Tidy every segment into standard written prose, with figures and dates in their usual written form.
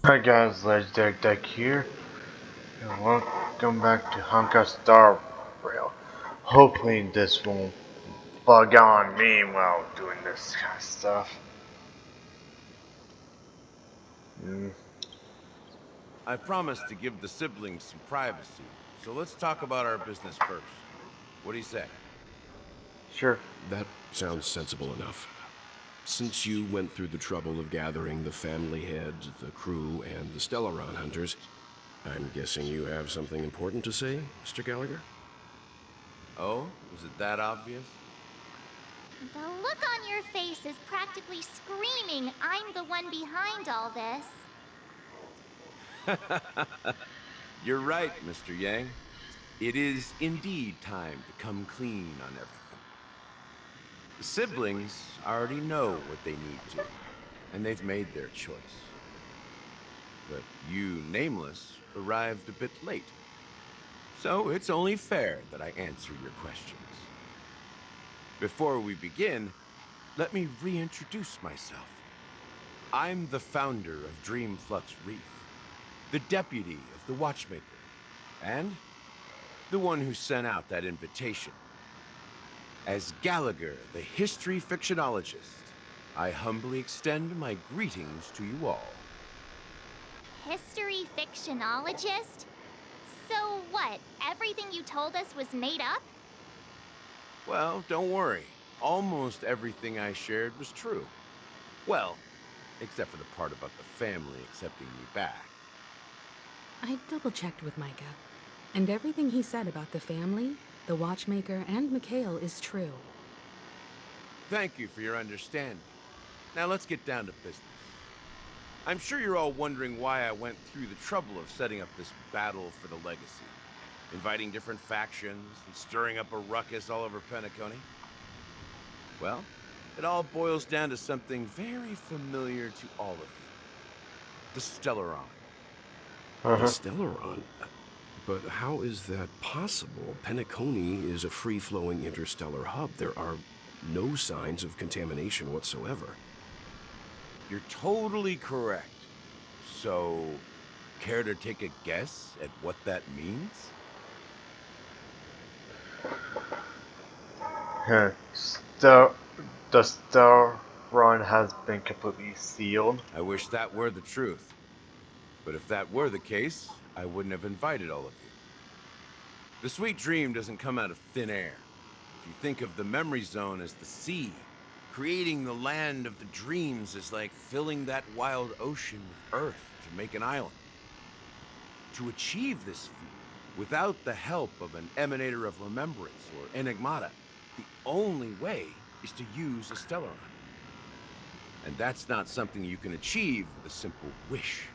Hi guys, Legendary Deck here, and welcome back to Honkai Star Rail. Hopefully this won't bug on me while doing this kind of stuff. Mm, I promised to give the siblings some privacy, so let's talk about our business first. What do you say? sure. That sounds sensible enough. Since you went through the trouble of gathering the family head, the crew, and the Stellaron hunters, I'm guessing you have something important to say, Mr. Gallagher? Oh, was it that obvious? The look on your face is practically screaming, I'm the one behind all this. You're right, Mr. Yang. It is indeed time to come clean on everything. The siblings already know what they need to, and they've made their choice. But you, Nameless, arrived a bit late. So it's only fair that I answer your questions. Before we begin, let me reintroduce myself. I'm the founder of Dreamflux Reef, the deputy of the Watchmaker, and the one who sent out that invitation. As Gallagher, the history fictionologist, I humbly extend my greetings to you all. History fictionologist? So what, everything you told us was made up? Well, don't worry. Almost everything I shared was true. Well, except for the part about the family accepting me back. I double-checked with Micah, and everything he said about the family, the Watchmaker, and Mikhail is true. Thank you for your understanding. Now let's get down to business. I'm sure you're all wondering why I went through the trouble of setting up this battle for the legacy, inviting different factions and stirring up a ruckus all over Penacony. Well, it all boils down to something very familiar to all of you. The Stellaron. The Uh-huh. Stellaron? But how is that possible? Penacony is a free-flowing interstellar hub. There are no signs of contamination whatsoever. You're totally correct. So, care to take a guess at what that means? Still, the Star Run has been completely sealed. I wish that were the truth. But if that were the case, I wouldn't have invited all of you. The sweet dream doesn't come out of thin air. If you think of the memory zone as the sea, creating the land of the dreams is like filling that wild ocean with earth to make an island. To achieve this feat, without the help of an emanator of remembrance or enigmata, the only way is to use a Stellaron. And that's not something you can achieve with a simple wish.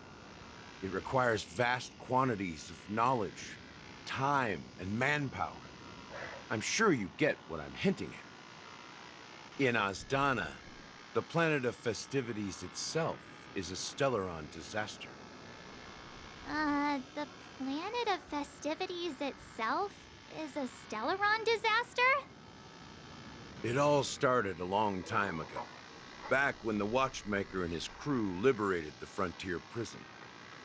It requires vast quantities of knowledge, time, and manpower. I'm sure you get what I'm hinting at. In Azdana, the planet of festivities itself is a Stellaron disaster. The planet of festivities itself is a Stellaron disaster? It all started a long time ago, back when the Watchmaker and his crew liberated the frontier prison.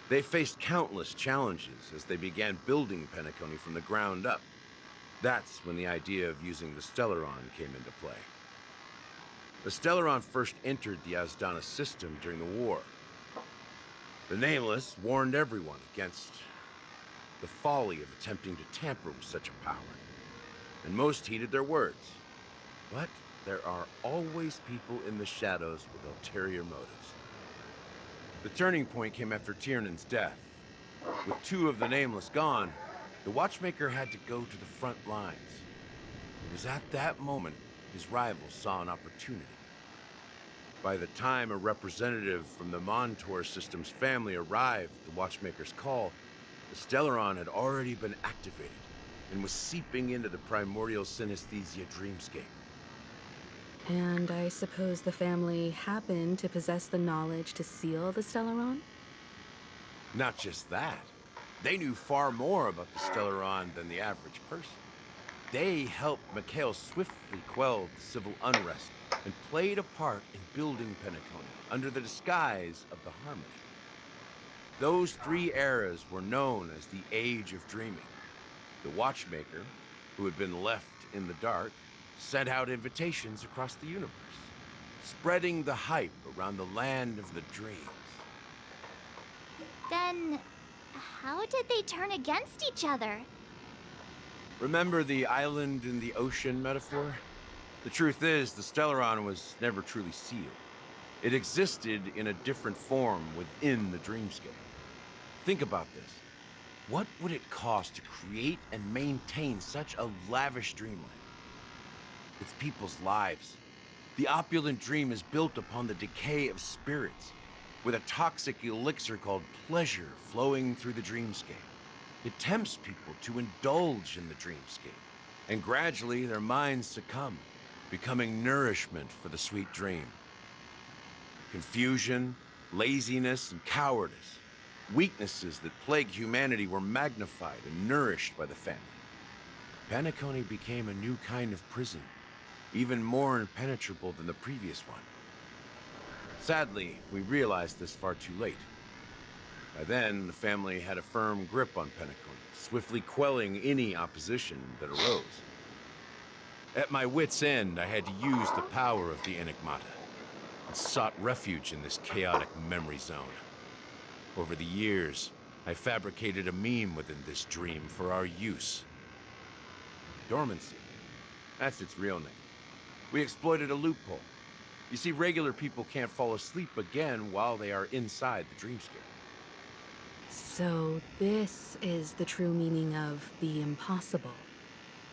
They faced countless challenges as they began building Penacony from the ground up. That's when the idea of using the Stellaron came into play. The Stellaron first entered the Azdana system during the war. The Nameless warned everyone against the folly of attempting to tamper with such a power, and most heeded their words. But there are always people in the shadows with ulterior motives. The turning point came after Tiernan's death. With two of the Nameless gone, the Watchmaker had to go to the front lines. It was at that moment his rivals saw an opportunity. By the time a representative from the Montour System's family arrived at the Watchmaker's call, the Stellaron had already been activated and was seeping into the primordial synesthesia dreamscape. And I suppose the family happened to possess the knowledge to seal the Stellaron? Not just that. They knew far more about the Stellaron than the average person. They helped Mikhail swiftly quell the civil unrest and played a part in building Penacony under the disguise of the Harmony. Those three eras were known as the Age of Dreaming. The Watchmaker, who had been left in the dark, sent out invitations across the universe, spreading the hype around the land of the dreams. Then, how did they turn against each other? Remember the island in the ocean metaphor? The truth is, the Stellaron was never truly sealed. It existed in a different form within the dreamscape. Think about this. What would it cost to create and maintain such a lavish dreamland? It's people's lives. The opulent dream is built upon the decay of spirits, with a toxic elixir called pleasure flowing through the dreamscape. It tempts people to indulge in the dreamscape, and gradually their minds succumb, becoming nourishment for the sweet dream. Confusion, laziness, and cowardice, weaknesses that plagued humanity, were magnified and nourished by the family. Penacony became a new kind of prison, even more impenetrable than the previous one. Sadly, we realized this far too late. By then, the family had a firm grip on Penacony, swiftly quelling any opposition that arose. At my wit's end, I had to use the power of the Enigmata, and sought refuge in this chaotic memory zone. Over the years, I fabricated a meme within this dream for our use. Dormancy. That's its real name. We exploited a loophole. You see, regular people can't fall asleep again while they are inside the dreamscape. So this is the true meaning of the impossible.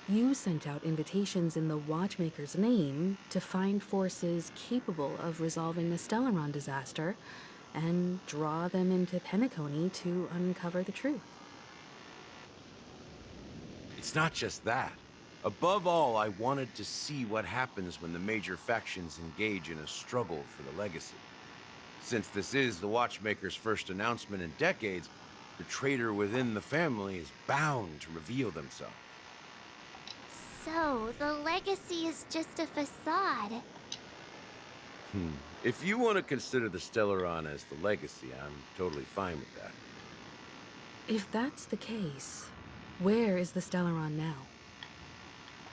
You sent out invitations in the Watchmaker's name to find forces capable of resolving the Stellaron disaster and draw them into Penacony to uncover the truth. It's not just that. Above all, I wanted to see what happens when the major factions engage in a struggle for the legacy. Since this is the Watchmaker's first announcement in decades, the traitor within the family is bound to reveal themselves. So, the legacy is just a facade. If you want to consider the Stellaron as the legacy, I'm totally fine with that. If that's the case, where is the Stellaron now?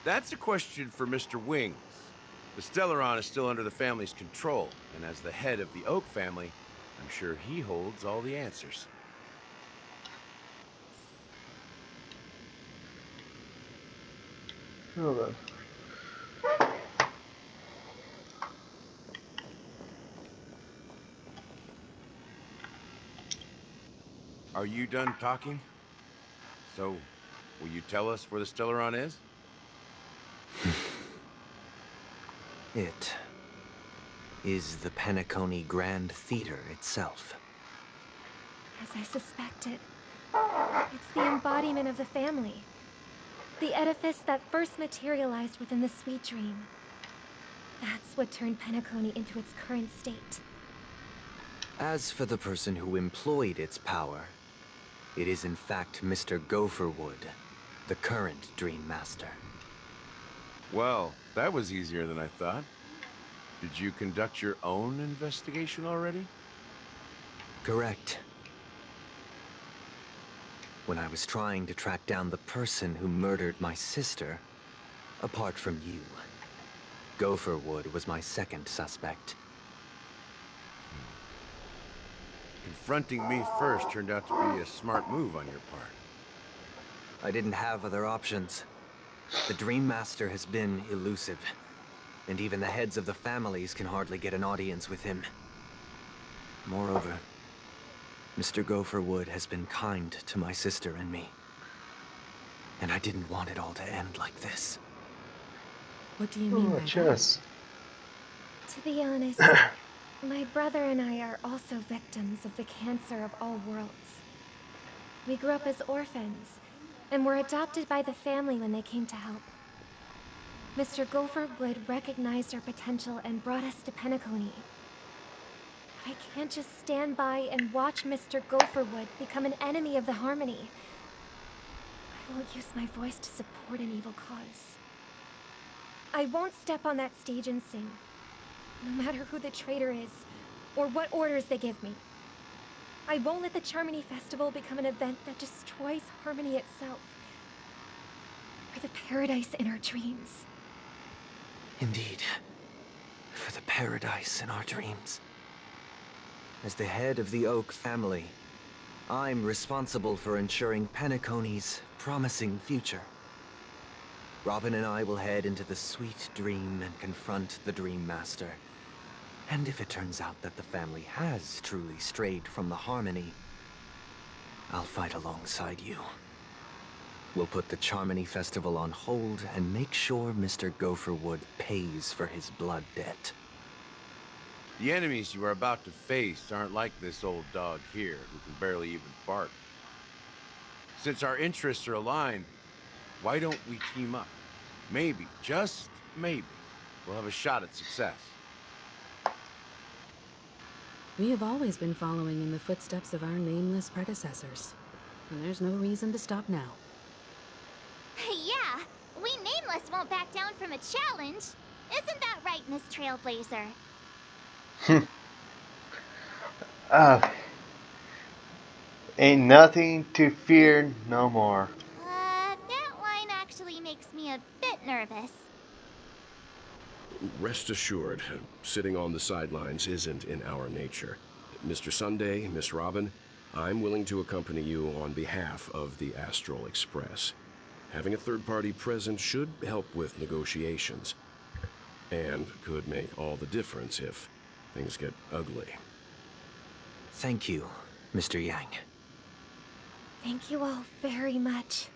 That's a question for Mr. Wings. The Stellaron is still under the family's control, and as the head of the Oak family, I'm sure he holds all the answers. Well then. Are you done talking? So, will you tell us where the Stellaron is? It is the Penacony Grand Theater itself. As I suspected, it's the embodiment of the family. The edifice that first materialized within the sweet dream. That's what turned Penacony into its current state. As for the person who employed its power, it is in fact Mr. Gopherwood, the current Dream Master. Well, that was easier than I thought. Did you conduct your own investigation already? Correct. When I was trying to track down the person who murdered my sister, apart from you, Gopherwood was my second suspect. Confronting me first turned out to be a smart move on your part. I didn't have other options. The Dream Master has been elusive, and even the heads of the families can hardly get an audience with him. Moreover, Mr. Gopherwood has been kind to my sister and me. And I didn't want it all to end like this. What do you mean by chess. To be honest, my brother and I are also victims of the cancer of all worlds. We grew up as orphans, and were adopted by the family when they came to help. Mr. Gopherwood recognized our potential and brought us to Penacony. But I can't just stand by and watch Mr. Gopherwood become an enemy of the Harmony. I won't use my voice to support an evil cause. I won't step on that stage and sing, no matter who the traitor is, or what orders they give me. I won't let the Charmony Festival become an event that destroys Harmony itself. For the paradise in our dreams. Indeed. For the paradise in our dreams. As the head of the Oak family, I'm responsible for ensuring Penacony's promising future. Robin and I will head into the sweet dream and confront the Dream Master. And if it turns out that the family has truly strayed from the Harmony, I'll fight alongside you. We'll put the Charmony Festival on hold and make sure Mr. Gopherwood pays for his blood debt. The enemies you are about to face aren't like this old dog here, who can barely even bark. Since our interests are aligned, why don't we team up? Maybe, just maybe, we'll have a shot at success. We have always been following in the footsteps of our nameless predecessors, and there's no reason to stop now. Yeah, we Nameless won't back down from a challenge. Isn't that right, Miss Trailblazer? Ain't nothing to fear no more. That line actually makes me a bit nervous. Rest assured, sitting on the sidelines isn't in our nature. Mr. Sunday, Miss Robin, I'm willing to accompany you on behalf of the Astral Express. Having a third party present should help with negotiations, and could make all the difference if things get ugly. Thank you, Mr. Yang. Thank you all very much.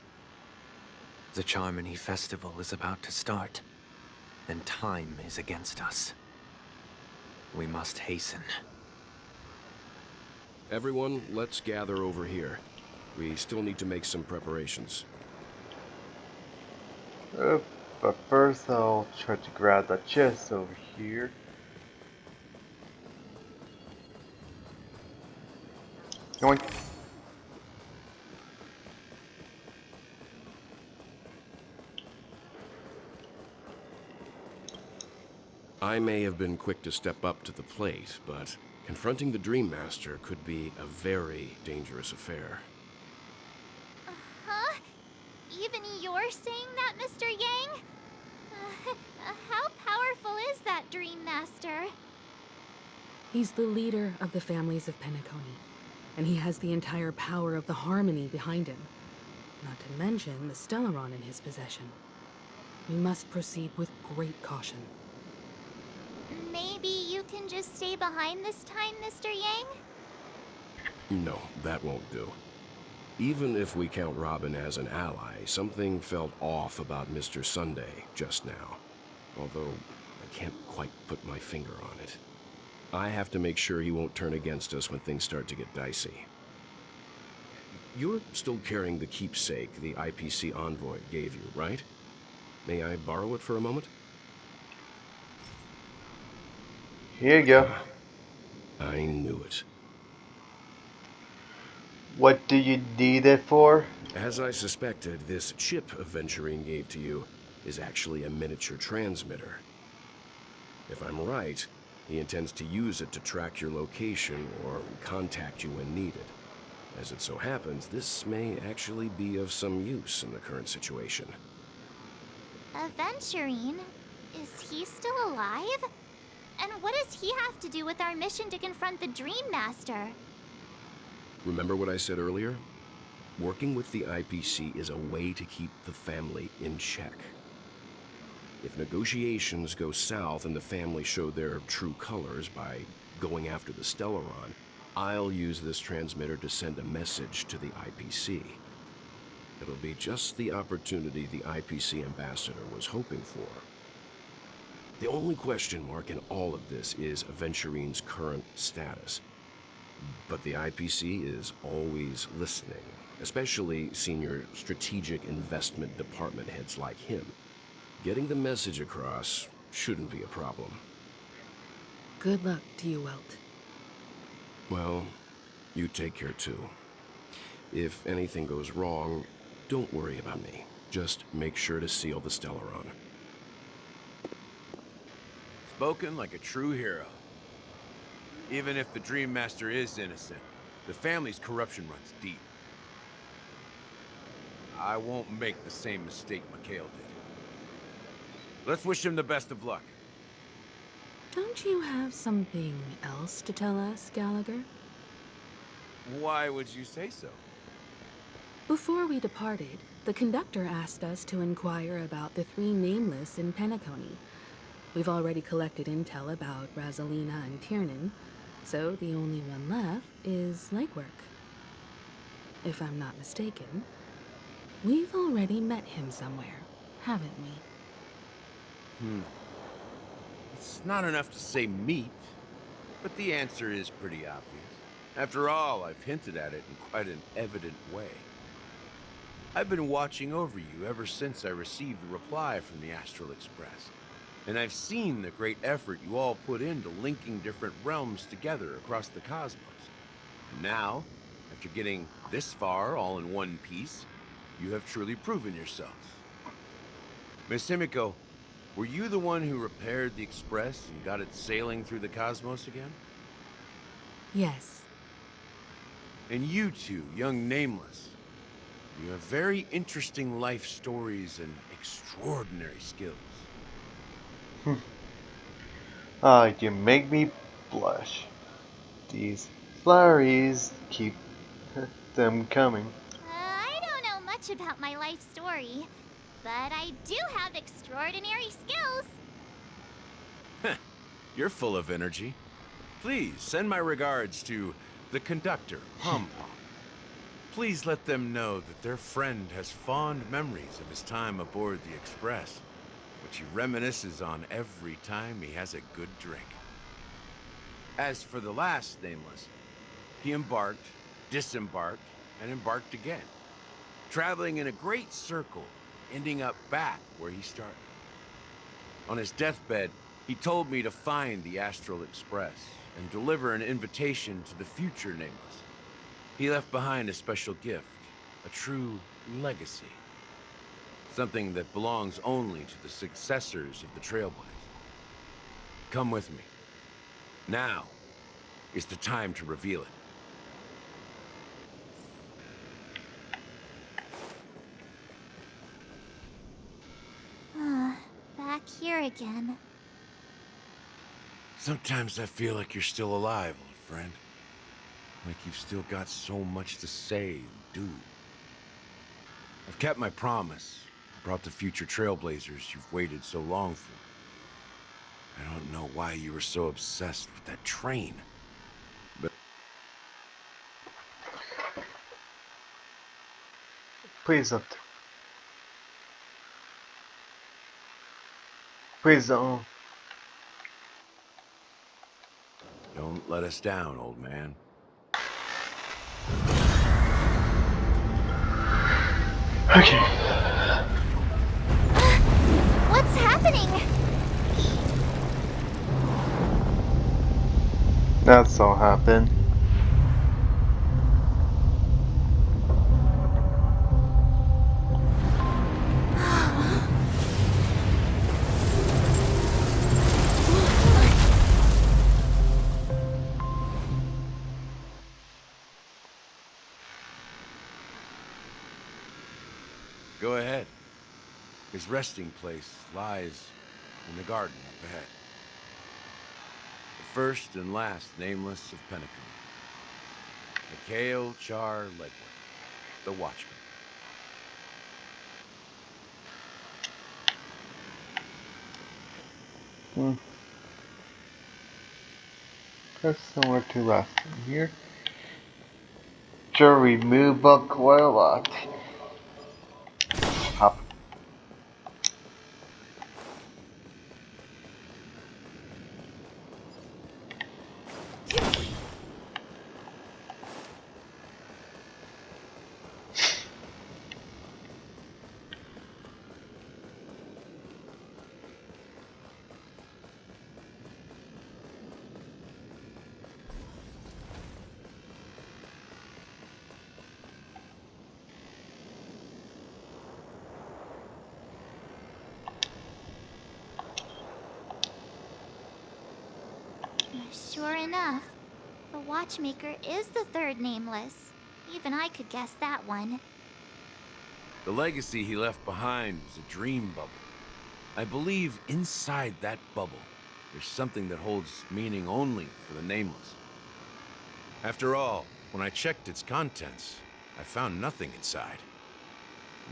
The Charmony Festival is about to start, and time is against us. We must hasten. Everyone, let's gather over here. We still need to make some preparations. But first I'll try to grab that chest over here. Going. I may have been quick to step up to the plate, but confronting the Dream Master could be a very dangerous affair. Huh? Even you're saying that, Mr. Yang? How powerful is that Dream Master? He's the leader of the families of Penacony, and he has the entire power of the Harmony behind him. Not to mention the Stellaron in his possession. We must proceed with great caution. Maybe you can just stay behind this time, Mr. Yang? No, that won't do. Even if we count Robin as an ally, something felt off about Mr. Sunday just now. Although, I can't quite put my finger on it. I have to make sure he won't turn against us when things start to get dicey. You're still carrying the keepsake the IPC envoy gave you, right? May I borrow it for a moment? Here you go. I knew it. What do you need it for? As I suspected, this chip Aventurine gave to you is actually a miniature transmitter. If I'm right, he intends to use it to track your location or contact you when needed. As it so happens, this may actually be of some use in the current situation. Aventurine? Is he still alive? And what does he have to do with our mission to confront the Dream Master? Remember what I said earlier? Working with the IPC is a way to keep the family in check. If negotiations go south and the family show their true colors by going after the Stellaron, I'll use this transmitter to send a message to the IPC. It'll be just the opportunity the IPC ambassador was hoping for. The only question mark in all of this is Aventurine's current status. But the IPC is always listening, especially senior strategic investment department heads like him. Getting the message across shouldn't be a problem. Good luck to you, Welt. Well, you take care too. If anything goes wrong, don't worry about me. Just make sure to seal the Stellaron. Spoken like a true hero. Even if the Dream Master is innocent, The family's corruption runs deep. I won't make the same mistake Mikhail did. Let's wish him the best of luck. Don't you have something else to tell us, Gallagher? Why would you say so? Before we departed, the conductor asked us to inquire about the three nameless in Penacony. We've already collected intel about Brazelina and Tiernan, so the only one left is legwork. If I'm not mistaken, we've already met him somewhere, haven't we? It's not enough to say meet, but the answer is pretty obvious. After all, I've hinted at it in quite an evident way. I've been watching over you ever since I received the reply from the Astral Express. And I've seen the great effort you all put into linking different realms together across the cosmos. Now, after getting this far all in one piece, you have truly proven yourselves. Miss Himiko, were you the one who repaired the Express and got it sailing through the cosmos again? Yes. And you two, young Nameless, you have very interesting life stories and extraordinary skills. You make me blush. These flurries keep them coming. I don't know much about my life story, but I do have extraordinary skills. You're full of energy. Please send my regards to the conductor, Pom Pom. Please let them know that their friend has fond memories of his time aboard the Express, which he reminisces on every time he has a good drink. As for the last Nameless, he embarked, disembarked, and embarked again, traveling in a great circle, ending up back where he started. On his deathbed, he told me to find the Astral Express and deliver an invitation to the future Nameless. He left behind a special gift, a true legacy. Something that belongs only to the successors of the Trailblazers. Come with me. Now is the time to reveal it. Back here again. Sometimes I feel like you're still alive, old friend. Like you've still got so much to say and do. I've kept my promise. Brought the future Trailblazers you've waited so long for. I don't know why you were so obsessed with that train. But Please don't. Please don't. don't let us down, old man. Okay. What's happening? That's all happened. Go ahead. His resting place lies in the garden up ahead. The first and last Nameless of Penacony. Mikhail Char Ledwin, the Watchman. That's similar to last time here. Sure, we move up quite a lot. Hop. Sure enough, The watchmaker is the third nameless. Even I could guess that one. The legacy he left behind was a dream bubble. I believe inside that bubble, there's something that holds meaning only for the nameless. After all, when I checked its contents, I found nothing inside.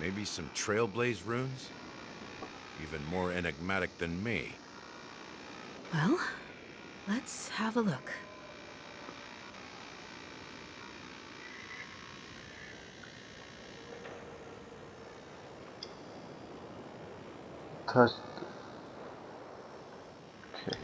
Maybe some Trailblaze runes? Even more enigmatic than me. Well, let's have a look. Touch. Okay.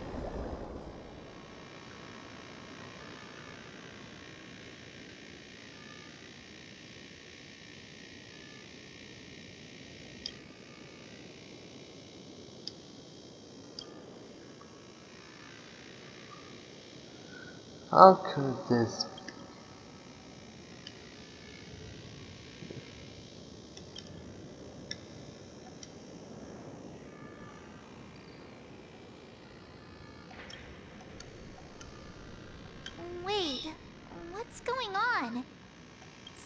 How could this Wait, what's going on?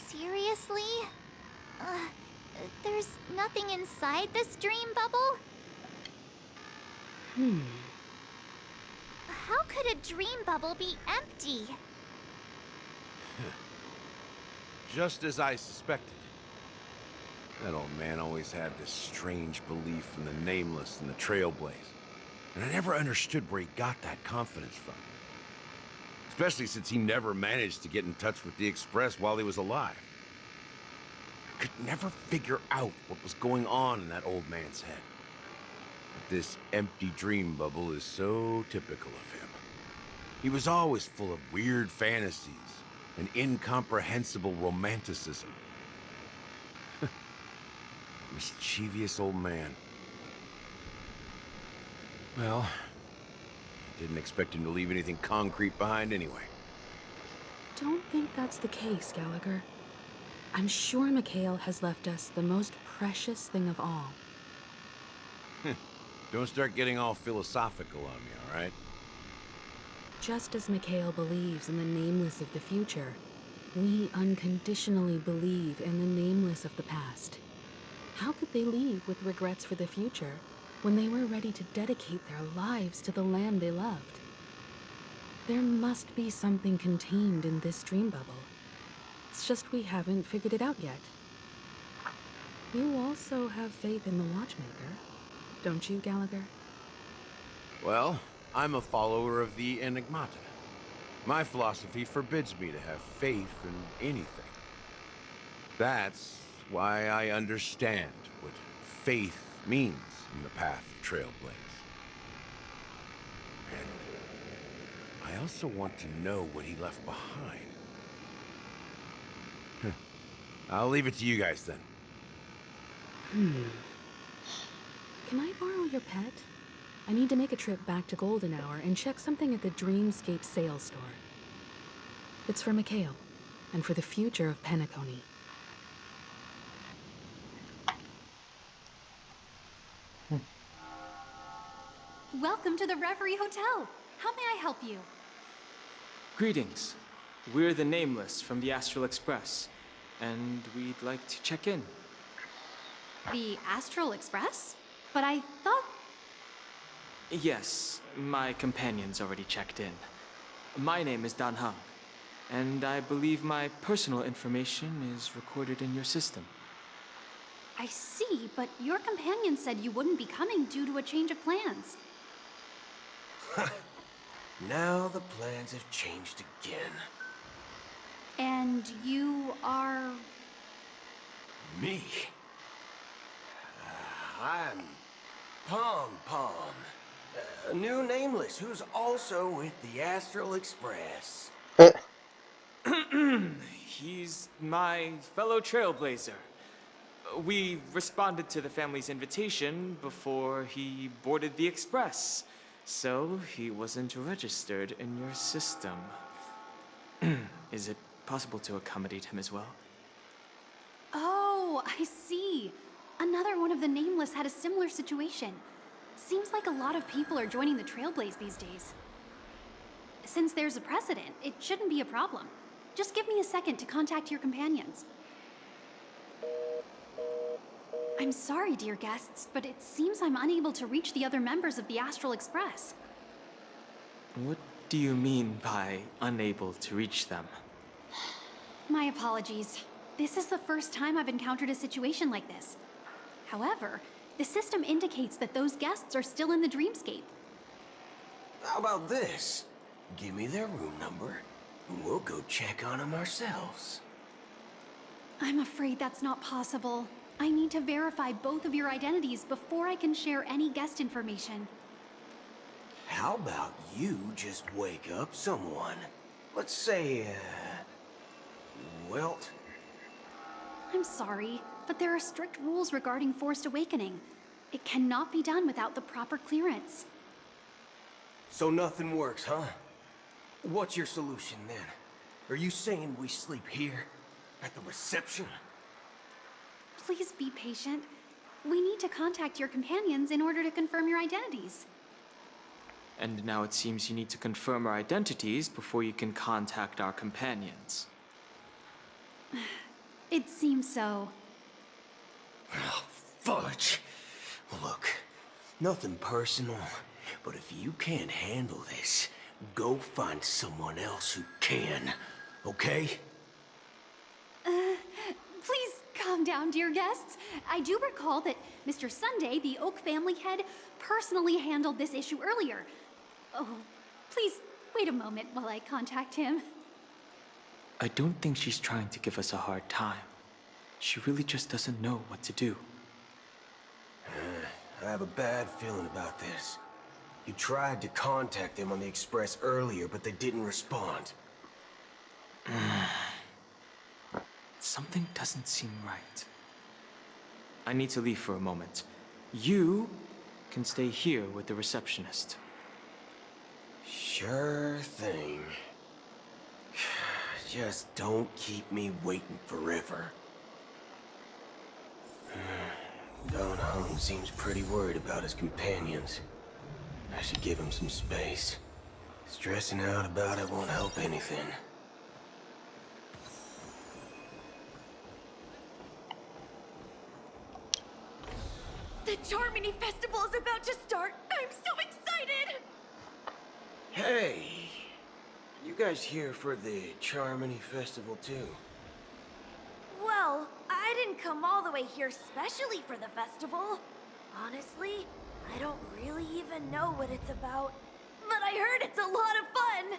Seriously? There's nothing inside this dream bubble? How could a dream bubble be empty? Just as I suspected. That old man always had this strange belief in the nameless and the Trailblaze. And I never understood where he got that confidence from. Especially since he never managed to get in touch with the Express while he was alive. I could never figure out what was going on in that old man's head. But this empty dream bubble is so typical of him. He was always full of weird fantasies and incomprehensible romanticism. Mischievous old man. Well, didn't expect him to leave anything concrete behind anyway. Don't think that's the case, Gallagher. I'm sure Mikhail has left us the most precious thing of all. Don't start getting all philosophical on me, all right? Just as Mikhail believes in the nameless of the future, we unconditionally believe in the nameless of the past. How could they leave with regrets for the future when they were ready to dedicate their lives to the land they loved? There must be something contained in this dream bubble. It's just we haven't figured it out yet. You also have faith in the watchmaker, don't you, Gallagher? Well, I'm a follower of the Enigmata. My philosophy forbids me to have faith in anything. That's why I understand what faith means in the path of Trailblaze. And I also want to know what he left behind. I'll leave it to you guys then. Can I borrow your pet? I need to make a trip back to Golden Hour and check something at the Dreamscape sales store. It's for Mikhail, and for the future of Penacony. Welcome to the Reverie Hotel. How may I help you? Greetings. We're the Nameless from the Astral Express, and we'd like to check in. The Astral Express? But I thought... Yes, my companion's already checked in. My name is Dan Hang, and I believe my personal information is recorded in your system. I see, but your companion said you wouldn't be coming due to a change of plans. Now the plans have changed again. And you are... Me? I'm Pom Pom, a new Nameless who's also with the Astral Express. He's my fellow Trailblazer. We responded to the family's invitation before he boarded the Express, so he wasn't registered in your system. Is it possible to accommodate him as well? Oh, I see. Another one of the Nameless had a similar situation. Seems like a lot of people are joining the Trailblaze these days. Since there's a precedent, it shouldn't be a problem. Just give me a second to contact your companions. I'm sorry, dear guests, but it seems I'm unable to reach the other members of the Astral Express. What do you mean by unable to reach them? My apologies. This is the first time I've encountered a situation like this. However, the system indicates that those guests are still in the dreamscape. How about this? Give me their room number, and we'll go check on them ourselves. I'm afraid that's not possible. I need to verify both of your identities before I can share any guest information. How about you just wake up someone? Let's say, Wilt? I'm sorry, but there are strict rules regarding forced awakening. It cannot be done without the proper clearance. So nothing works, huh? What's your solution then? Are you saying we sleep here? At the reception? Please be patient. We need to contact your companions in order to confirm your identities. And now it seems you need to confirm our identities before you can contact our companions. It seems so. Oh, fudge! Look, nothing personal, but if you can't handle this, go find someone else who can, okay? Please calm down, dear guests. I do recall that Mr. Sunday, the Oak family head, personally handled this issue earlier. Oh, please wait a moment while I contact him. I don't think she's trying to give us a hard time. She really just doesn't know what to do. I have a bad feeling about this. You tried to contact them on the Express earlier, but they didn't respond. Something doesn't seem right. I need to leave for a moment. You can stay here with the receptionist. Sure thing. Just don't keep me waiting forever. Don Hung seems pretty worried about his companions. I should give him some space. Stressing out about it won't help anything. The Charmony Festival is about to start! I'm so excited! Hey! You guys here for the Charmony Festival too? Well, I didn't come all the way here specially for the festival. Honestly, I don't really even know what it's about. But I heard it's a lot of fun!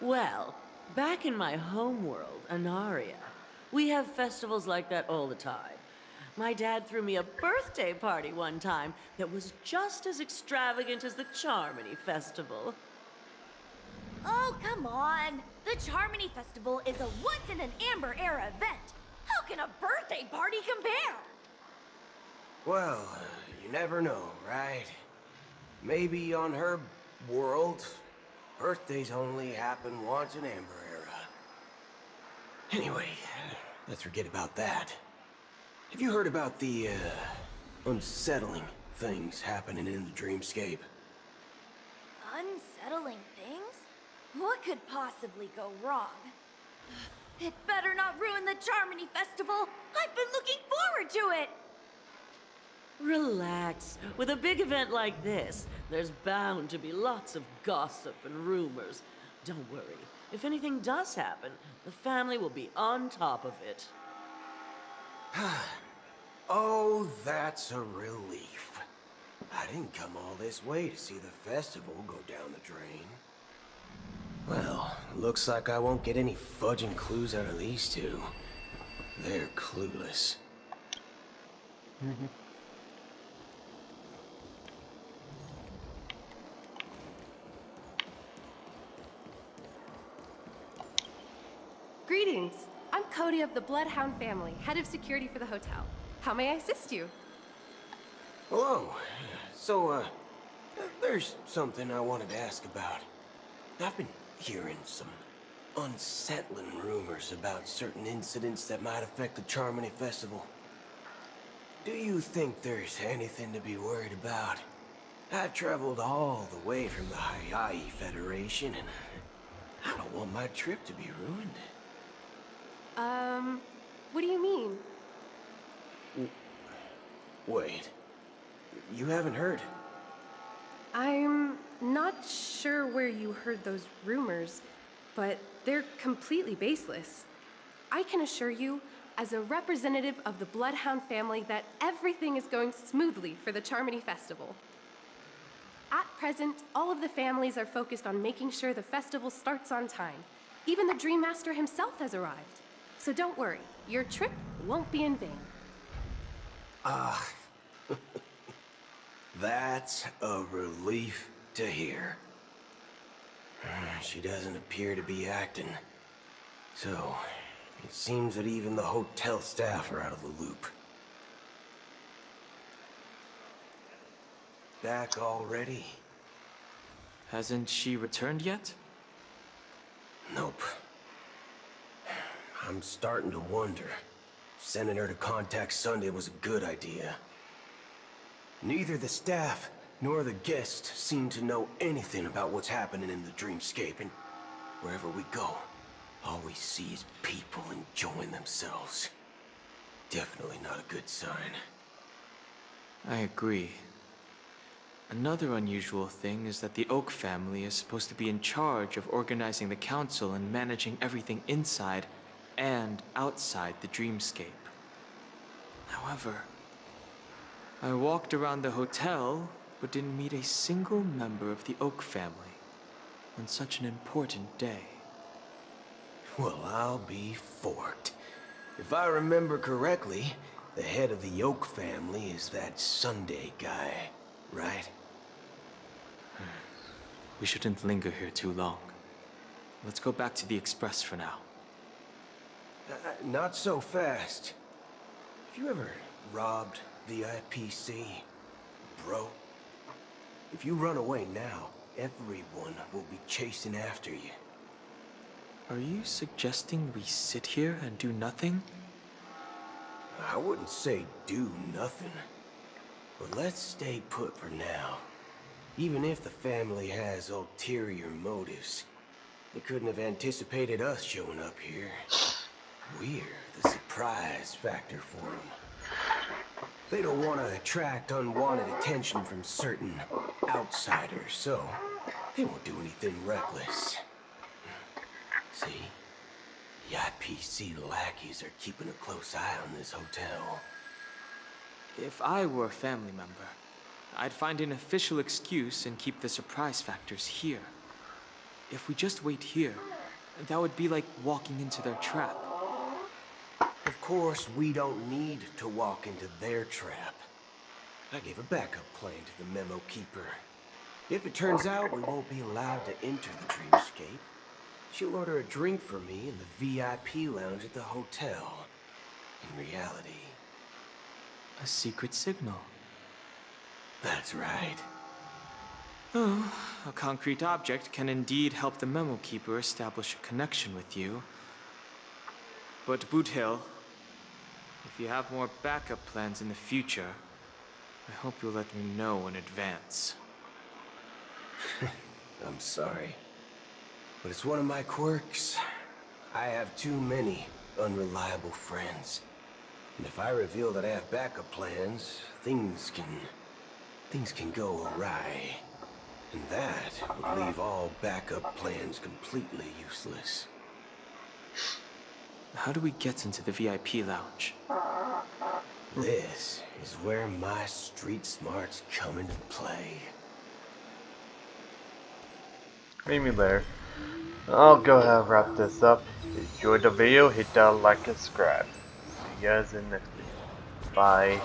Well, back in my homeworld, Anaria, we have festivals like that all the time. My dad threw me a birthday party one time that was just as extravagant as the Charmony Festival. Oh, come on! The Charmony Festival is a once-in-an-Amber-era event! How can a birthday party compare? Well, you never know, right? Maybe on her world, birthdays only happen once in Amber Era. Anyway, let's forget about that. Have you heard about the, unsettling things happening in the dreamscape? Unsettling things? What could possibly go wrong? It better not ruin the Charmony Festival! I've been looking forward to it! Relax. With a big event like this, there's bound to be lots of gossip and rumors. Don't worry. If anything does happen, the family will be on top of it. Oh, that's a relief. I didn't come all this way to see the festival go down the drain. Well, looks like I won't get any fudging clues out of these two. They're clueless. Greetings. I'm Cody of the Bloodhound family, head of security for the hotel. How may I assist you? Hello. So, there's something I wanted to ask about. I've been hearing some unsettling rumors about certain incidents that might affect the Charmony Festival. Do you think there's anything to be worried about? I've traveled all the way from the Hawaii Federation, and I don't want my trip to be ruined. What do you mean? Wait, you haven't heard? I'm not sure where you heard those rumors, but they're completely baseless. I can assure you, as a representative of the Bloodhound family, that everything is going smoothly for the Charmony Festival. At present, all of the families are focused on making sure the festival starts on time. Even the Dream Master himself has arrived. So don't worry, your trip won't be in vain. That's a relief to hear. She doesn't appear to be acting. So, it seems that even the hotel staff are out of the loop. Back already? Hasn't she returned yet? Nope. I'm starting to wonder. Sending her to contact Sunday was a good idea. Neither the staff nor the guests seem to know anything about what's happening in the dreamscape, and wherever we go, all we see is people enjoying themselves. Definitely not a good sign. I agree. Another unusual thing is that the Oak family is supposed to be in charge of organizing the council and managing everything inside and outside the dreamscape. However, I walked around the hotel but didn't meet a single member of the Oak family on such an important day. Well, I'll be forked. If I remember correctly, the head of the Oak family is that Sunday guy, right? We shouldn't linger here too long. Let's go back to the Express for now. Not so fast. Have you ever robbed the IPC, bro? If you run away now, everyone will be chasing after you. Are you suggesting we sit here and do nothing? I wouldn't say do nothing. But let's stay put for now. Even if the family has ulterior motives, they couldn't have anticipated us showing up here. We're the surprise factor for them. They don't want to attract unwanted attention from certain outsiders, so they won't do anything reckless. See? The IPC lackeys are keeping a close eye on this hotel. If I were a family member, I'd find an official excuse and keep the surprise factors here. If we just wait here, that would be like walking into their trap. Of course, we don't need to walk into their trap. I gave a backup plan to the memo keeper. If it turns out we won't be allowed to enter the dreamscape, she'll order a drink for me in the VIP lounge at the hotel. In reality, A secret signal. that's right. Oh, a concrete object can indeed help the memo keeper establish a connection with you. But Boot Hill, if you have more backup plans in the future, I hope you'll let me know in advance. I'm sorry, but it's one of my quirks. I have too many unreliable friends. And if I reveal that I have backup plans, things can go awry. And that would leave all backup plans completely useless. How do we get into the VIP lounge? This is where my street smarts come into play. Meet me there. I'll go ahead and wrap this up. If you enjoyed the video, hit that like and subscribe. See you guys in the next video. Bye.